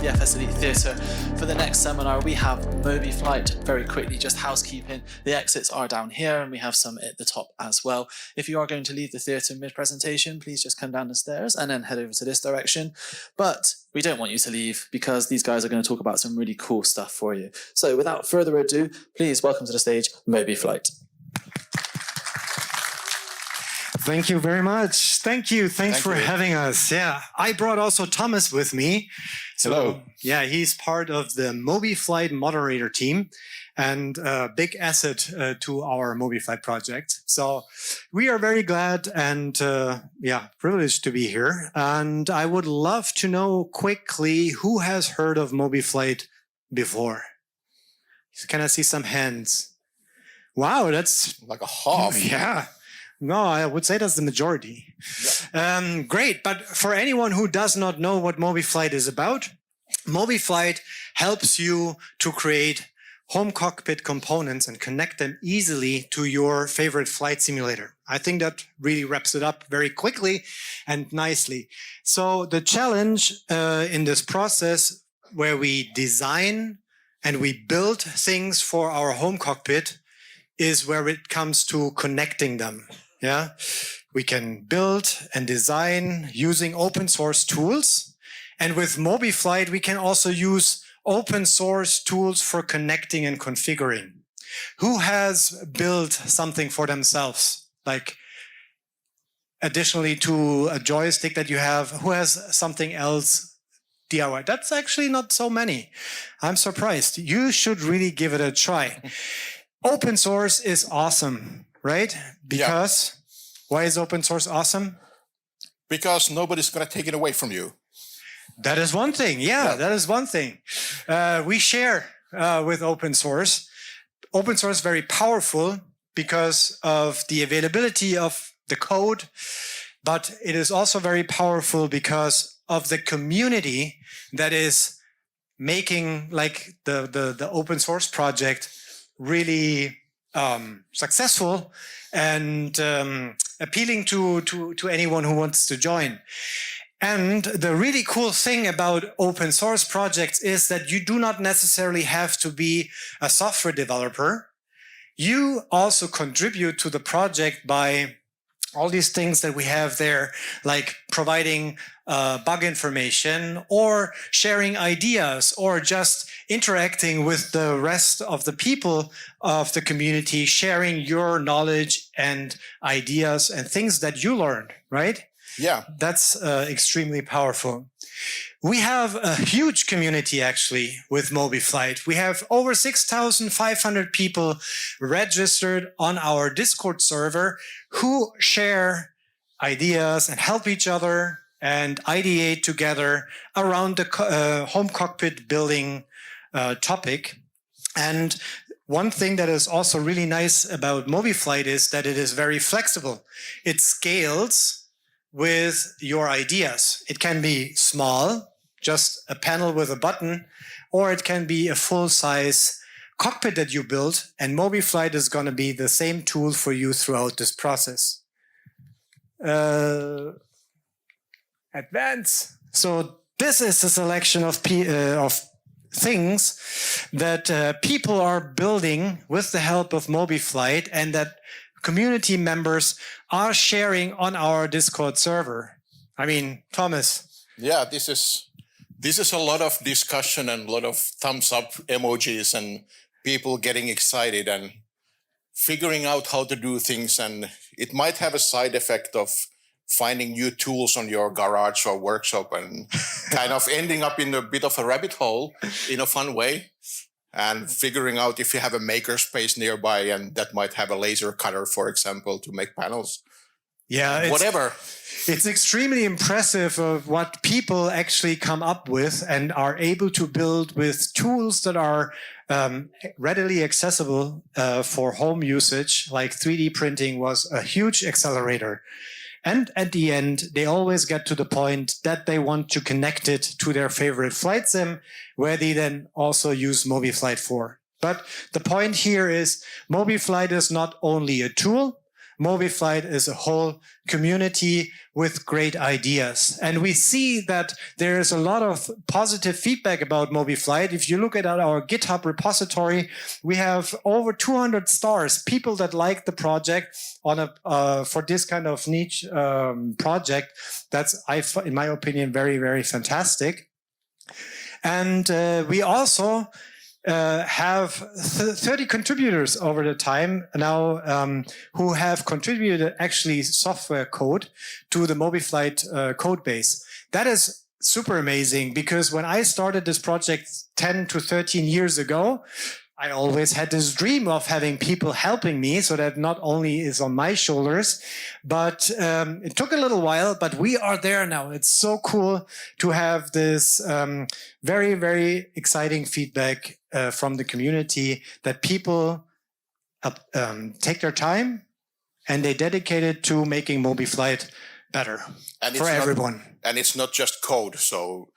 the FSElite Theater. For the next seminar, we have MobiFlight. Very quickly, just housekeeping. The exits are down here, and we have some at the top as well. If you are going to leave the theater mid-presentation, please just come down the stairs and then head over to this direction. But we don't want you to leave because these guys are going to talk about some really cool stuff for you. So without further ado, please welcome to the stage, MobiFlight. Thank you very much. Thank you. Thanks for having us. Yeah, I brought also Thomas with me. So, hello. Yeah, he's part of the MobiFlight moderator team and a big asset to our MobiFlight project. So we are very glad and privileged to be here. And I would love to know quickly who has heard of MobiFlight before. Can I see some hands? Wow, that's like a half. Yeah. No, I would say that's the majority. Yeah. Great, but for anyone who does not know what MobiFlight is about, MobiFlight helps you to create home cockpit components and connect them easily to your favorite flight simulator. I think that really wraps it up very quickly and nicely. So the challenge in this process where we design and we build things for our home cockpit is where it comes to connecting them. Yeah, we can build and design using open source tools. And with MobiFlight, we can also use open source tools for connecting and configuring. Who has built something for themselves? Like additionally to a joystick that you have, who has something else DIY? That's actually not so many. I'm surprised. You should really give it a try. Open source is awesome. Right? Because, why is open source awesome? Because nobody's going to take it away from you. That is one thing. Yeah, that is one thing. We share with open source. Open source is very powerful because of the availability of the code, but it is also very powerful because of the community that is making like the open source project really successful and appealing to anyone who wants to join. And the really cool thing about open source projects is that you do not necessarily have to be a software developer. You also contribute to the project by all these things that we have there, like providing bug information or sharing ideas or just interacting with the rest of the people of the community, sharing your knowledge and ideas and things that you learned, right? Yeah. That's extremely powerful. We have a huge community actually with MobiFlight. We have over 6,500 people registered on our Discord server who share ideas and help each other and ideate together around the home cockpit building topic. And one thing that is also really nice about MobiFlight is that it is very flexible. It scales with your ideas. It can be small, just a panel with a button, or it can be a full-size cockpit that you build, and MobiFlight is going to be the same tool for you throughout this process. Advance. So this is a selection of things that people are building with the help of MobiFlight and that community members are sharing on our Discord server. I mean, Thomas. Yeah, this is a lot of discussion and a lot of thumbs up emojis and people getting excited and figuring out how to do things. And it might have a side effect of finding new tools on your garage or workshop and kind of ending up in a bit of a rabbit hole in a fun way. And figuring out if you have a makerspace nearby and that might have a laser cutter, for example, to make panels. Yeah, whatever. It's extremely impressive of what people actually come up with and are able to build with tools that are readily accessible for home usage. Like 3D printing was a huge accelerator. And at the end, they always get to the point that they want to connect it to their favorite flight sim, where they then also use MobiFlight for. But the point here is MobiFlight is not only a tool. MobiFlight is a whole community with great ideas. And we see that there is a lot of positive feedback about MobiFlight. If you look at our GitHub repository, we have over 200 stars, people that like the project on for this kind of niche project. That's, in my opinion, very, very fantastic. And we also have 30 contributors over the time now who have contributed actually software code to the MobiFlight code base. That is super amazing, because when I started this project 10 to 13 years ago, I always had this dream of having people helping me, so that not only is on my shoulders, but it took a little while, but we are there now. It's so cool to have this very, very exciting feedback from the community, that people take their time and they dedicate it to making MobiFlight better for everyone. And it's not just code. So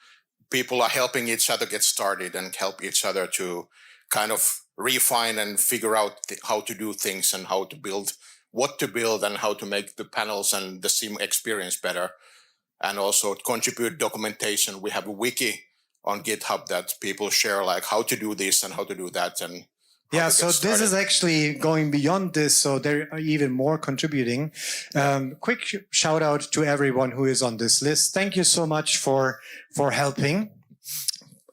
people are helping each other get started and help each other to kind of refine and figure out how to do things and how to build, what to build, and how to make the panels and the sim experience better. And also contribute documentation. We have a wiki on GitHub that people share, like how to do this and how to do that. And yeah, so this is actually going beyond this, so there are even more contributing. Quick shout out to everyone who is on this list. Thank you so much for helping.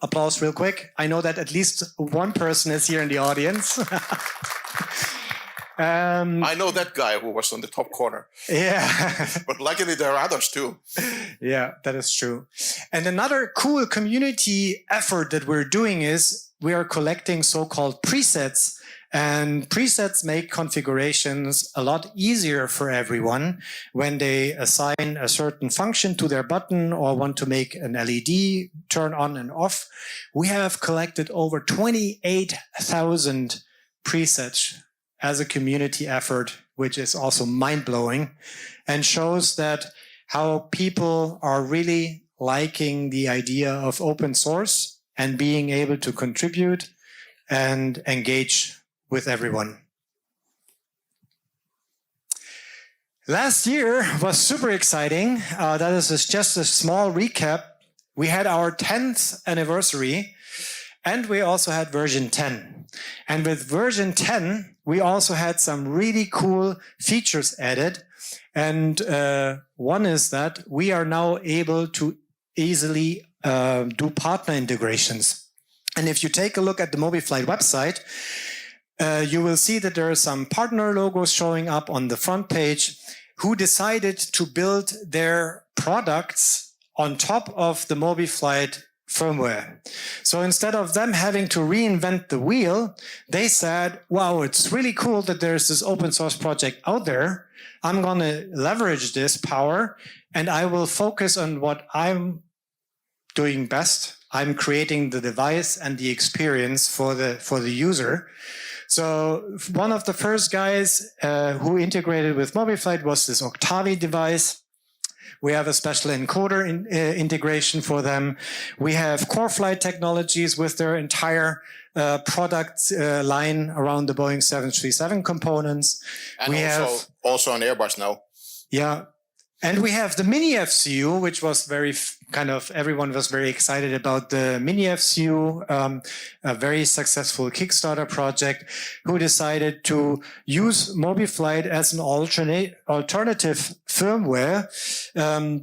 Applause real quick. I know that at least one person is here in the audience. I know that guy who was on the top corner. Yeah. But luckily there are others too. Yeah, that is true. And another cool community effort that we're doing is we are collecting so-called presets, and presets make configurations a lot easier for everyone when they assign a certain function to their button or want to make an LED turn on and off. We have collected over 28,000 presets as a community effort, which is also mind-blowing and shows that how people are really liking the idea of open source and being able to contribute and engage with everyone. Last year was super exciting. That is just a small recap. We had our 10th anniversary, and we also had version 10. And with version 10, we also had some really cool features added. And one is that we are now able to easily do partner integrations. And if you take a look at the MobiFlight website, you will see that there are some partner logos showing up on the front page who decided to build their products on top of the MobiFlight firmware. So instead of them having to reinvent the wheel, they said, wow, it's really cool that there's this open source project out there. I'm going to leverage this power and I will focus on what I'm doing best. I'm creating the device and the experience for the user. So one of the first guys who integrated with MobiFlight was this Octavi device. We have a special encoder integration for them. We have CoreFlight Technologies with their entire product line around the Boeing 737 components. And also on Airbus now. Yeah. And we have the Mini FCU, which was very everyone was very excited about the Mini FCU, a very successful Kickstarter project, who decided to use MobiFlight as an alternative firmware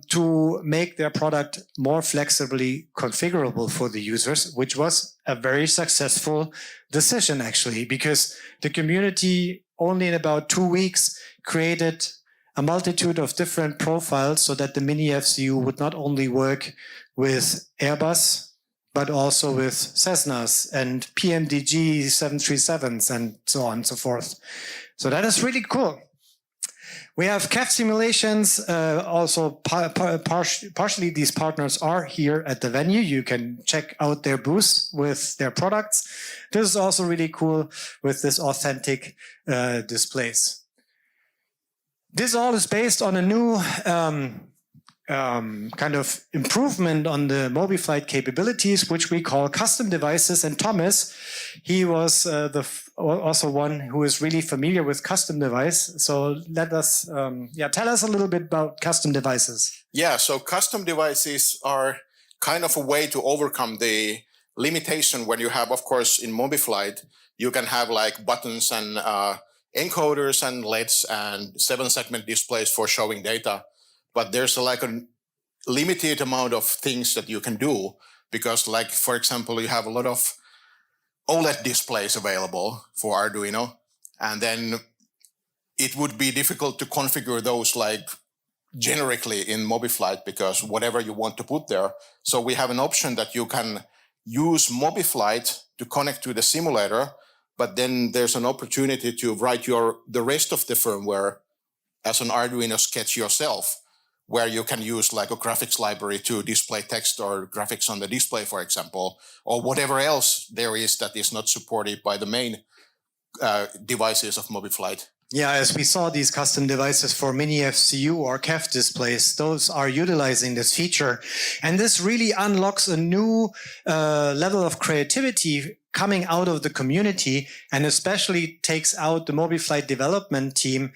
to make their product more flexibly configurable for the users, which was a very successful decision, actually, because the community only in about 2 weeks created a multitude of different profiles so that the Mini FCU would not only work with Airbus, but also with Cessnas and PMDG 737s and so on and so forth. So that is really cool. We have CAF simulations. Also, partially these partners are here at the venue. You can check out their booths with their products. This is also really cool with this authentic displays. This all is based on a new kind of improvement on the MobiFlight capabilities, which we call custom devices. And Thomas, he was the also one who is really familiar with custom device. So let us, tell us a little bit about custom devices. Yeah, so custom devices are kind of a way to overcome the limitation when you have, of course, in MobiFlight, you can have like buttons and encoders and LEDs and 7-segment displays for showing data. But there's like a limited amount of things that you can do because, like, for example, you have a lot of OLED displays available for Arduino, and then it would be difficult to configure those like generically in MobiFlight because whatever you want to put there. So we have an option that you can use MobiFlight to connect to the simulator, but then there's an opportunity to write the rest of the firmware as an Arduino sketch yourself, where you can use like a graphics library to display text or graphics on the display, for example, or whatever else there is that is not supported by the main devices of MobiFlight. Yeah, as we saw these custom devices for mini FCU or KEF displays, those are utilizing this feature. And this really unlocks a new level of creativity coming out of the community, and especially takes out the MobiFlight development team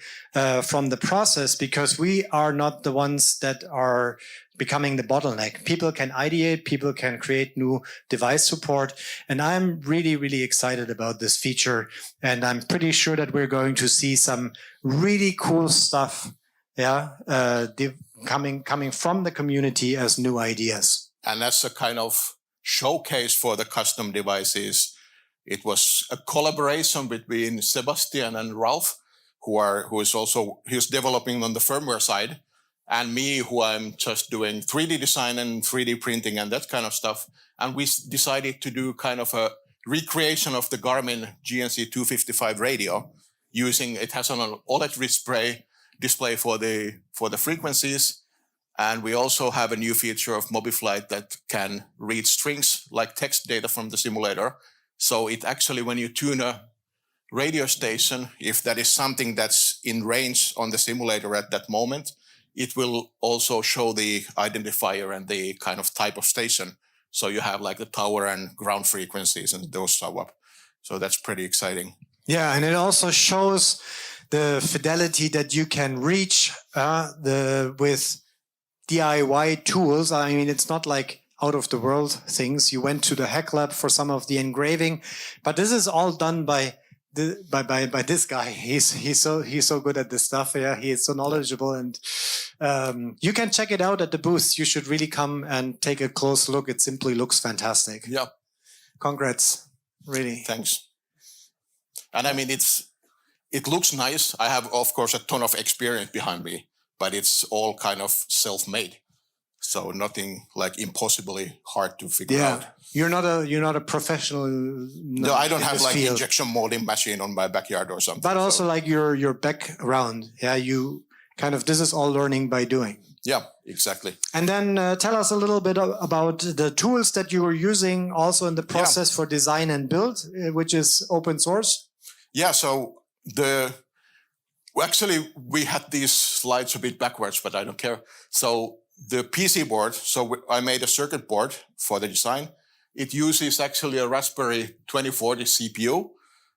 from the process, because we are not the ones that are becoming the bottleneck. People can ideate, people can create new device support, and I'm really, really excited about this feature. And I'm pretty sure that we're going to see some really cool stuff, coming from the community as new ideas. And that's a kind of showcase for the custom devices. It was a collaboration between Sebastian and Ralph, who's developing on the firmware side, and me, who I'm just doing 3D design and 3D printing and that kind of stuff. And we decided to do kind of a recreation of the Garmin GNC 255 radio it has an OLED display for the frequencies. And we also have a new feature of MobiFlight that can read strings like text data from the simulator. So it actually, when you tune a radio station, if that is something that's in range on the simulator at that moment, it will also show the identifier and the kind of type of station. So you have like the tower and ground frequencies and those show up. So that's pretty exciting. Yeah, and it also shows the fidelity that you can reach with DIY tools. I mean, it's not like out of the world things. You went to the Hack Lab for some of the engraving, but this is all done by this guy. He's so good at this stuff. Yeah, he is so knowledgeable, and you can check it out at the booth. You should really come and take a close look. It simply looks fantastic. Yeah, congrats, really. Thanks. And I mean, it looks nice. I have, of course, a ton of experience behind me, but it's all kind of self-made. So nothing like impossibly hard to figure out. You're not a professional. No, I don't have like an injection molding machine on my backyard or something. But also like your background. Yeah, you kind of, this is all learning by doing. Yeah, exactly. And then tell us a little bit about the tools that you were using also in the process for design and build, which is open source. Yeah, so actually we had these slides a bit backwards, but I don't care. So the PC board, I made a circuit board for the design. It uses actually a Raspberry 2040 CPU.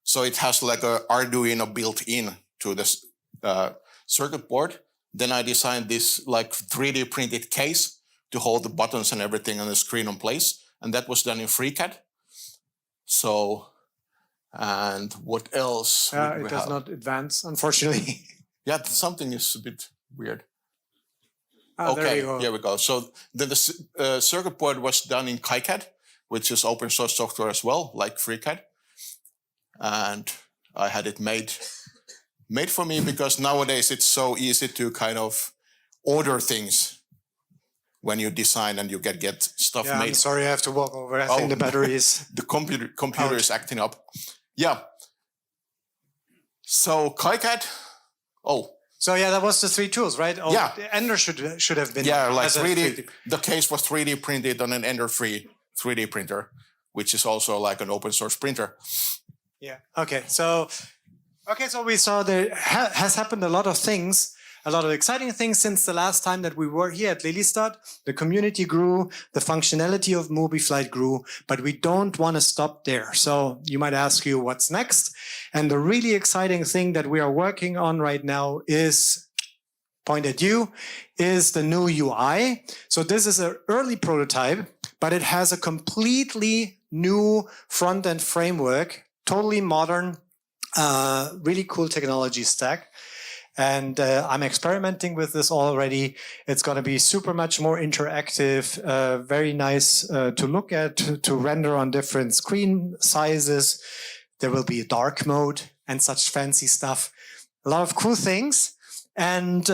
So it has like a Arduino built in to this circuit board. Then I designed this like 3D printed case to hold the buttons and everything on the screen in place. And that was done in FreeCAD. So, and what else? It does not advance, unfortunately. Yeah, something is a bit weird. Okay, there you go. Here we go. So then the circuit board was done in KiCad, which is open source software as well, like FreeCAD. And I had it made for me because nowadays it's so easy to kind of order things when you design and you get stuff made. I'm sorry, I have to walk over. I think the battery is... The computer is acting up. Yeah. So KiCad. So yeah, that was the 3 tools, right? Yeah. Ender should have been. Yeah, like 3D. The case was 3D printed on an Ender 3D printer, which is also like an open source printer. Yeah. Okay. So we saw there has happened a lot of things. a lot of exciting things since the last time that we were here at Lelystad. The community grew, the functionality of MobiFlight grew, but we don't want to stop there. So you might ask you what's next. And the really exciting thing that we are working on right now is, point at you, is the new UI. So this is an early prototype, but it has a completely new front-end framework, totally modern, really cool technology stack. And I'm experimenting with this already. It's going to be super much more interactive, very nice to look at, to render on different screen sizes. There will be a dark mode and such fancy stuff. A lot of cool things. And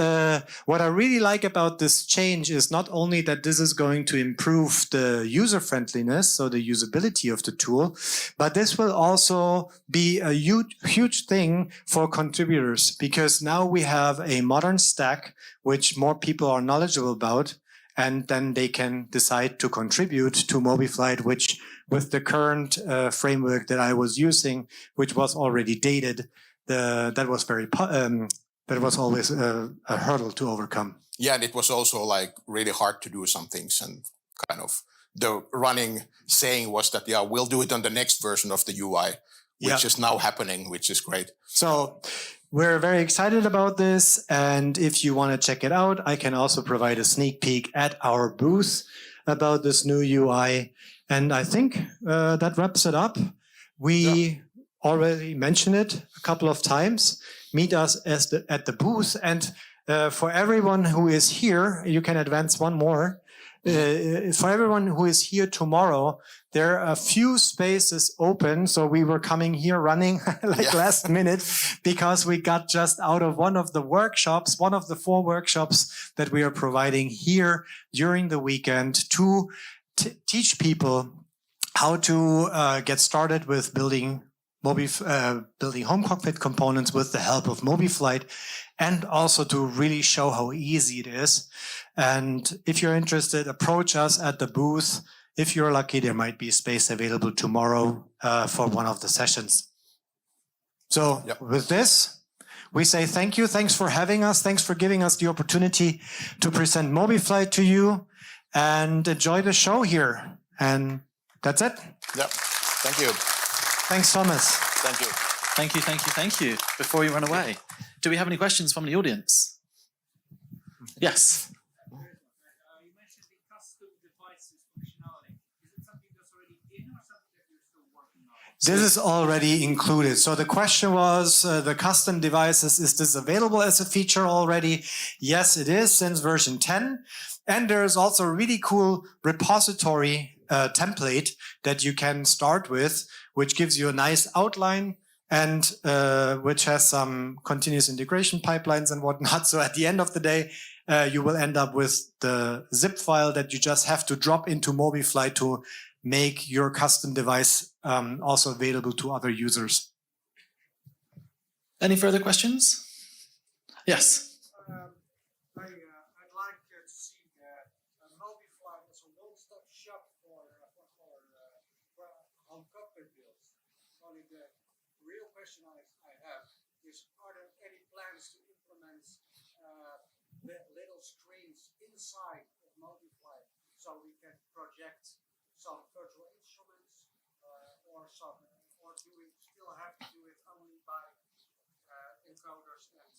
what I really like about this change is not only that this is going to improve the user friendliness, so the usability of the tool, but this will also be a huge thing for contributors, because now we have a modern stack which more people are knowledgeable about, and then they can decide to contribute to MobiFlight, which with the current framework that I was using, which was already dated, that was very that was always a hurdle to overcome. Yeah, and it was also like really hard to do some things, and kind of the running saying was that, yeah, we'll do it on the next version of the UI, which is now happening, which is great. So we're very excited about this. And if you want to check it out, I can also provide a sneak peek at our booth about this new UI. And I think that wraps it up. We already mentioned it a couple of times. Meet us at the booth. And for everyone who is here, you can advance one more. For everyone who is here tomorrow, there are a few spaces open. So we were coming here running last minute, because we got just out of one of the workshops, one of the 4 workshops that we are providing here during the weekend to teach people how to get started with building home cockpit components with the help of MobiFlight, and also to really show how easy it is. And if you're interested, approach us at the booth. If you're lucky, there might be space available tomorrow for one of the sessions. So with this, we say thank you. Thanks for having us. Thanks for giving us the opportunity to present MobiFlight to you, and enjoy the show here. And that's it. Yep. Thank you. Thanks, Thomas. Thank you. Thank you, thank you, thank you. Before we run away, do we have any questions from the audience? Yes. You mentioned the custom devices functionality. Is it something that's already in, or something that you're still working on? This is already included. So the question was, the custom devices, is this available as a feature already? Yes, it is, since version 10. And there is also a really cool repository template that you can start with, which gives you a nice outline, and which has some continuous integration pipelines and whatnot. So at the end of the day, you will end up with the zip file that you just have to drop into MobiFlight to make your custom device also available to other users. Any further questions? Yes. I'd like to see MobiFlight as a one-stop shop for home cockpit builds. Only the real question I have is, are there any plans to implement little screens inside of MobiFlight so we can project some virtual instruments, or do we still have to do it only by encoders and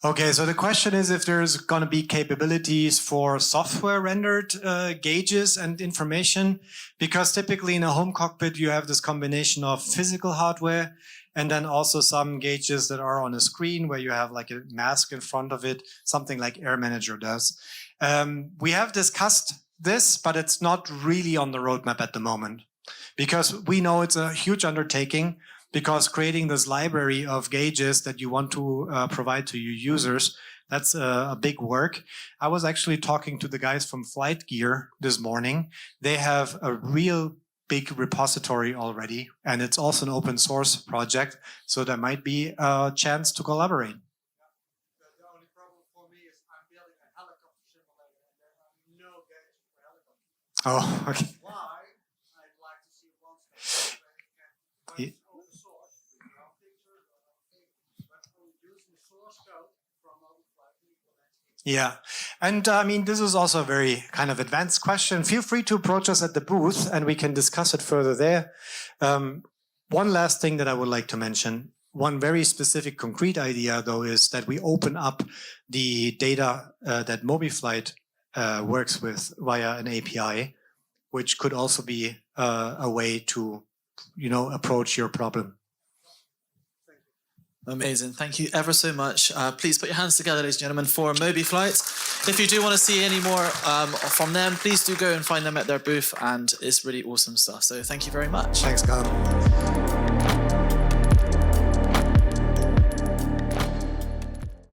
Okay, so the question is if there's going to be capabilities for software rendered gauges and information, because typically in a home cockpit you have this combination of physical hardware and then also some gauges that are on a screen where you have like a mask in front of it, something like Air Manager does. We have discussed this, but it's not really on the roadmap at the moment, because we know it's a huge undertaking, because creating this library of gauges that you want to provide to your users, that's a big work. I was actually talking to the guys from Flight Gear this morning. They have a real big repository already, and it's also an open source project, so there might be a chance to collaborate. The only problem for me is I'm building a helicopter simulator and there are no gauges for helicopters. Oh, okay. That's why I'd like to see one step where you can run open source with your own pictures or own thing, but only using the source code Yeah. And I mean, this is also a very kind of advanced question. Feel free to approach us at the booth and we can discuss it further there. One last thing that I would like to mention, one very specific concrete idea though, is that we open up the data that MobiFlight works with via an API, which could also be a way to, approach your problem. Amazing. Thank you ever so much. Please put your hands together, ladies and gentlemen, for MobiFlight. If you do want to see any more from them, please do go and find them at their booth, and it's really awesome stuff. So thank you very much. Thanks, Callum.